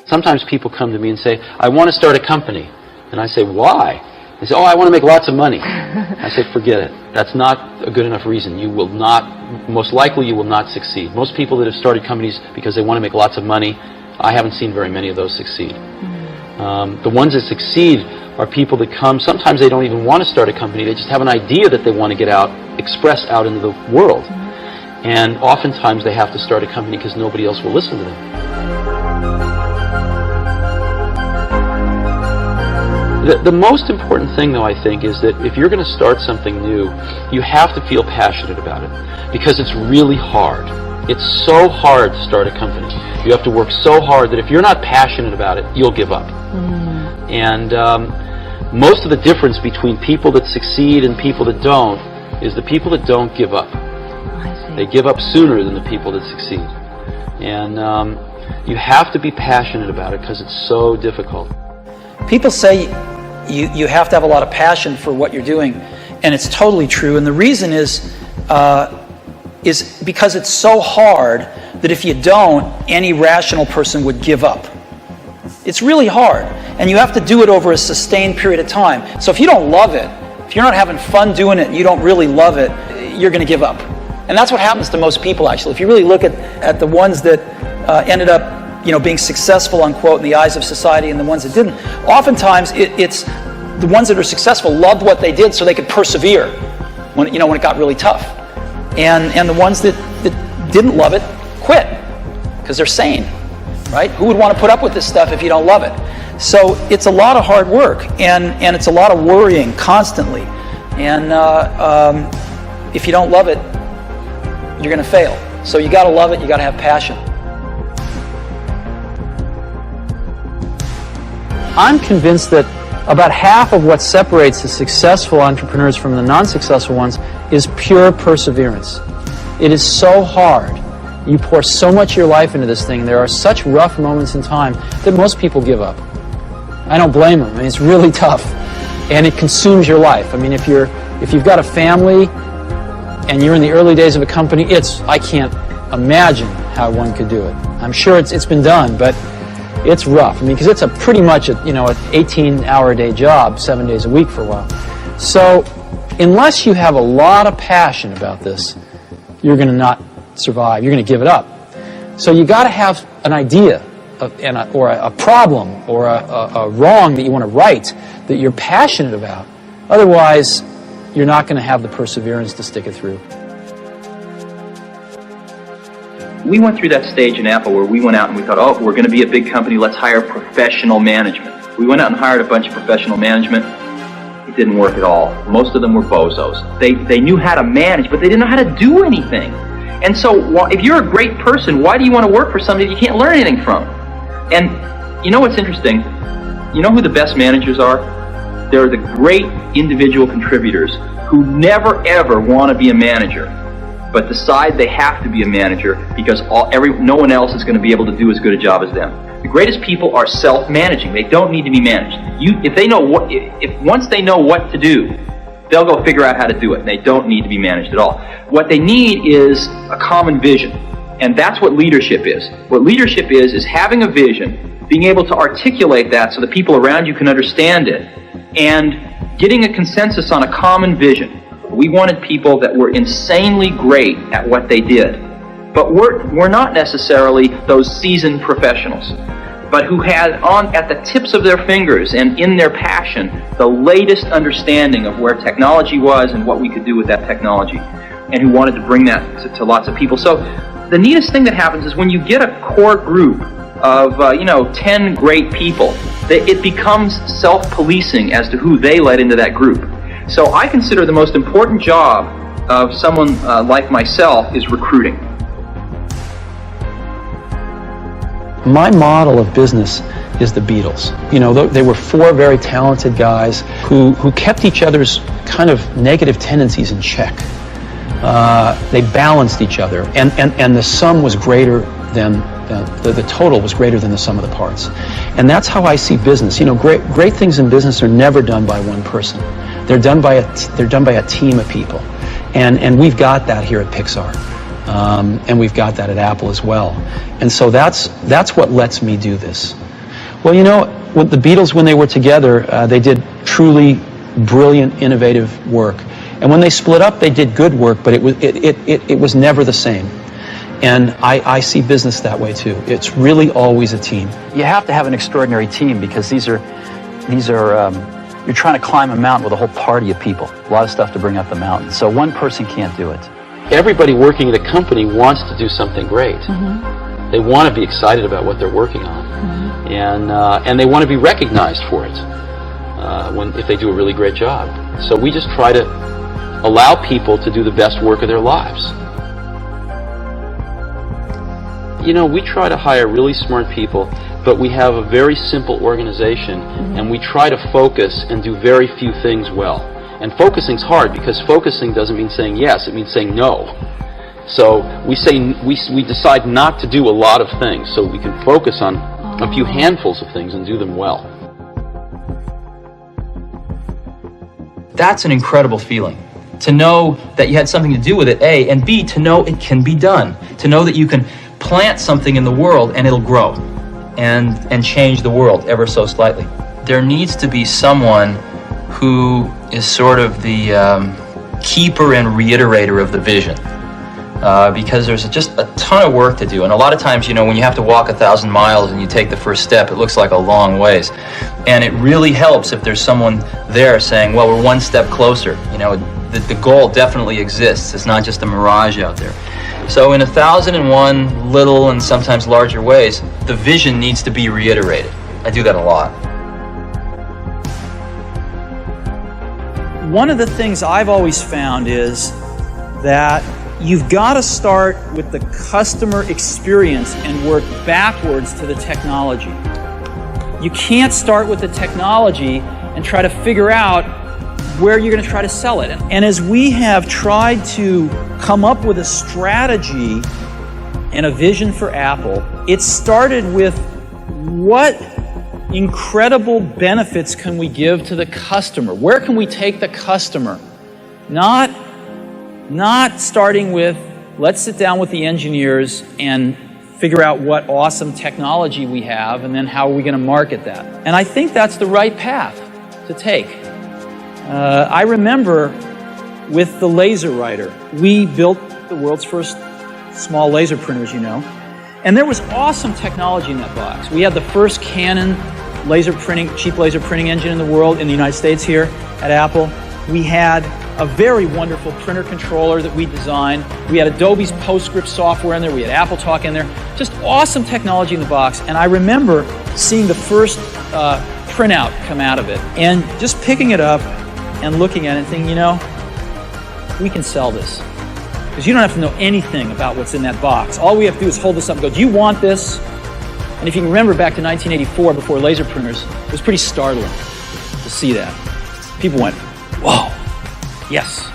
Sometimes people come to me and say, I want to start a company. And I say, why? They say, oh, I want to make lots of money. I say, forget it. That's not a good enough reason. You will not, most likely you will not succeed. Most people that have started companies because they want to make lots of money, I haven't seen very many of those succeed. The ones that succeed are people that come, sometimes they don't even want to start a company, they just have an idea that they want to get out, express out into the world. And oftentimes they have to start a company because nobody else will listen to them. The most important thing, though, I think, is that if you're going to start something new, you have to feel passionate about it, because it's really hard. It's so hard to start a company. You have to work so hard that if you're not passionate about it, you'll give up. And most of the difference between people that succeed and people that don't is the people that don't give up. They give up sooner than the people that succeed. And you have to be passionate about it because it's so difficult. People say you have to have a lot of passion for what you're doing, and it's totally true. And the reason is because it's so hard that if you don't, any rational person would give up. It's really hard, and you have to do it over a sustained period of time. So if you don't love it, if you're not having fun doing it and you don't really love it, you're going to give up. And that's what happens to most people, actually. If you really look at the ones that ended up being successful, unquote, in the eyes of society, and the ones that didn't, oftentimes it's the ones that are successful loved what they did so they could persevere when it got really tough. And the ones that didn't love it quit because they're sane, right? Who would want to put up with this stuff if you don't love it? So it's a lot of hard work, and it's a lot of worrying constantly. And if you don't love it, you're going to fail. So you got to love it, you got to have passion. I'm convinced that about half of what separates the successful entrepreneurs from the non-successful ones is pure perseverance. It is so hard. You pour so much of your life into this thing. There are such rough moments in time that most people give up. I don't blame them. I mean, it's really tough, and it consumes your life. I mean, if you've got a family and you're in the early days of a company, I can't imagine how one could do it. I'm sure it's been done, but it's rough. I mean, because it's pretty much an 18-hour-a-day job, 7 days a week for a while. So unless you have a lot of passion about this, you're going to not survive. You're going to give it up. So you got to have an idea or a problem or a wrong that you want to right that you're passionate about. Otherwise, you're not going to have the perseverance to stick it through. We went through that stage in Apple where we went out and we thought, oh, we're going to be a big company, let's hire professional management. We went out and hired a bunch of professional management. It didn't work at all. Most of them were bozos. They knew how to manage, but they didn't know how to do anything. And so if you're a great person, why do you want to work for somebody you can't learn anything from? And you know what's interesting? You know who the best managers are? They're the great individual contributors who never ever want to be a manager, but decide they have to be a manager because no one else is going to be able to do as good a job as them. The greatest people are self-managing. They don't need to be managed. Once they know what to do, they'll go figure out how to do it. And they don't need to be managed at all. What they need is a common vision, and that's what leadership is. What leadership is having a vision, being able to articulate that so the people around you can understand it, and getting a consensus on a common vision. We wanted people that were insanely great at what they did, but we're not necessarily those seasoned professionals, but who had at the tips of their fingers and in their passion the latest understanding of where technology was and what we could do with that technology, and who wanted to bring that to lots of people. So the neatest thing that happens is when you get a core group of 10 great people, it becomes self-policing as to who they let into that group. So I consider the most important job of someone like myself is recruiting. My model of business is the Beatles. They were four very talented guys who kept each other's kind of negative tendencies in check. They balanced each other, and the sum was greater than the total was greater than the sum of the parts. And that's how I see business. Great things in business are never done by one person. They're done by a team of people, and we've got that here at Pixar. And we've got that at Apple as well. And so that's what lets me do this. Well, you know, with the Beatles, when they were together, they did truly brilliant, innovative work. And when they split up, they did good work, but it was never the same. And I see business that way too. It's really always a team. You have to have an extraordinary team because these are you're trying to climb a mountain with a whole party of people. A lot of stuff to bring up the mountain. So one person can't do it. Everybody working at a company wants to do something great. They want to be excited about what they're working on, and they want to be recognized for it if they do a really great job. So we just try to allow people to do the best work of their lives. You know, we try to hire really smart people, but we have a very simple organization, and we try to focus and do very few things well. And focusing's hard because focusing doesn't mean saying yes, it means saying no. So we decide not to do a lot of things so we can focus on a few handfuls of things and do them well. That's an incredible feeling. To know that you had something to do with it, A, and B, to know it can be done. To know that you can plant something in the world and it'll grow and change the world ever so slightly. There needs to be someone who is sort of the keeper and reiterator of the vision. Because there's just a ton of work to do. And a lot of times, you know, when you have to walk 1,000 miles and you take the first step, it looks like a long ways. And it really helps if there's someone there saying, well, we're one step closer. You know, the goal definitely exists. It's not just a mirage out there. So in 1,001 little and sometimes larger ways, the vision needs to be reiterated. I do that a lot. One of the things I've always found is that you've got to start with the customer experience and work backwards to the technology. You can't start with the technology and try to figure out where you're going to try to sell it. And as we have tried to come up with a strategy and a vision for Apple, it started with what incredible benefits can we give to the customer? Where can we take the customer? Not starting with, let's sit down with the engineers and figure out what awesome technology we have and then how are we going to market that. And I think that's the right path to take. I remember with the laser writer, we built the world's first small laser printers, you know, and there was awesome technology in that box. We had the first Canon cheap laser printing engine in the world, in the United States here at Apple. We had a very wonderful printer controller that we designed. We had Adobe's PostScript software in there. We had Apple Talk in there. Just awesome technology in the box. And I remember seeing the first printout come out of it and just picking it up and looking at it and thinking, you know, we can sell this. Because you don't have to know anything about what's in that box. All we have to do is hold this up and go, do you want this? And if you can remember back to 1984, before laser printers, it was pretty startling to see that. People went, whoa, yes.